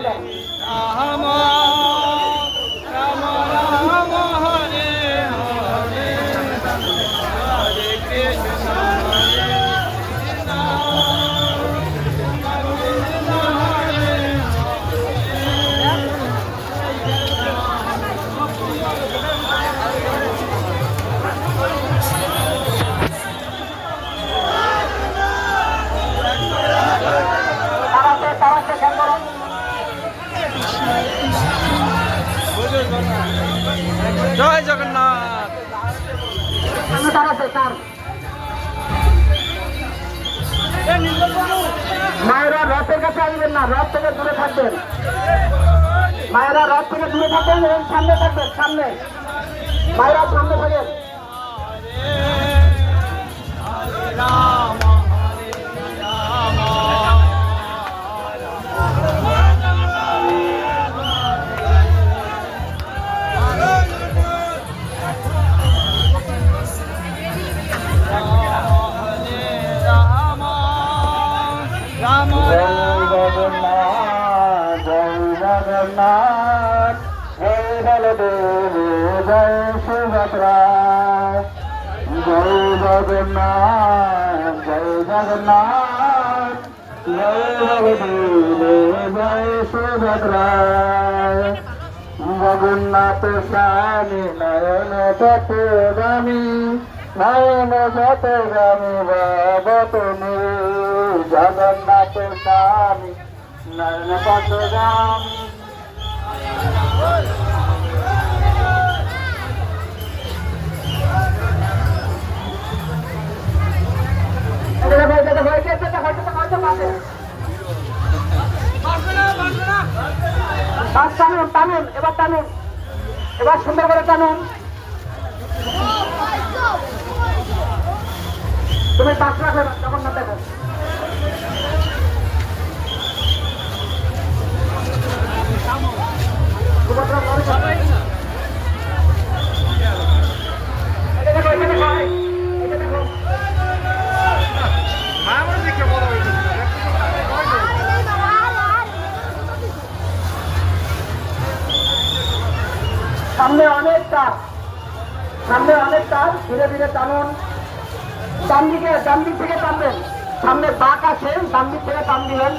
দেন। রাম রাম রাম হরে হরে হরে কৃষ্ণ হরে কৃষ্ণ কৃষ্ণ হরে তারাতে খেয়াল করুন। জয় জগন্নাথ। তারাতে তার মায়েরা রথের কাছে আসবেন না, রথ থেকে দূরে থাকবেন। মায়েরা রথ থেকে দূরে থাকবেন এবং সামনে থাকবেন, সামনে মায়েরা সামনে থাকেন। রাম রাম জগন্নাথ জয় জগন্নাথ জয় বলদেব জয় সুভদ্রা জয় জগন্নাথ জয় জগন্নাথ জয় বলদেব জয় সুভদ্রা জগন্নাথ স্বামী নয়ন চট্টগামী নয়ন চট্টগামী বাবা তুমি জগন্নাথ স্বামী নয়ন চট্টগামী টানুন টানুন এবার টানুন, এবার সুন্দর করে টানুন। তুমি পাঁচ রাখো জগন্নাথ দেখো। সামনে অনেক তার, সামনে অনেক তার, ধীরে ধীরে টানুন। ডান দিক থেকে টানবেন, সামনে বাঁক আছে, ডান দিক থেকে টান দিবেন।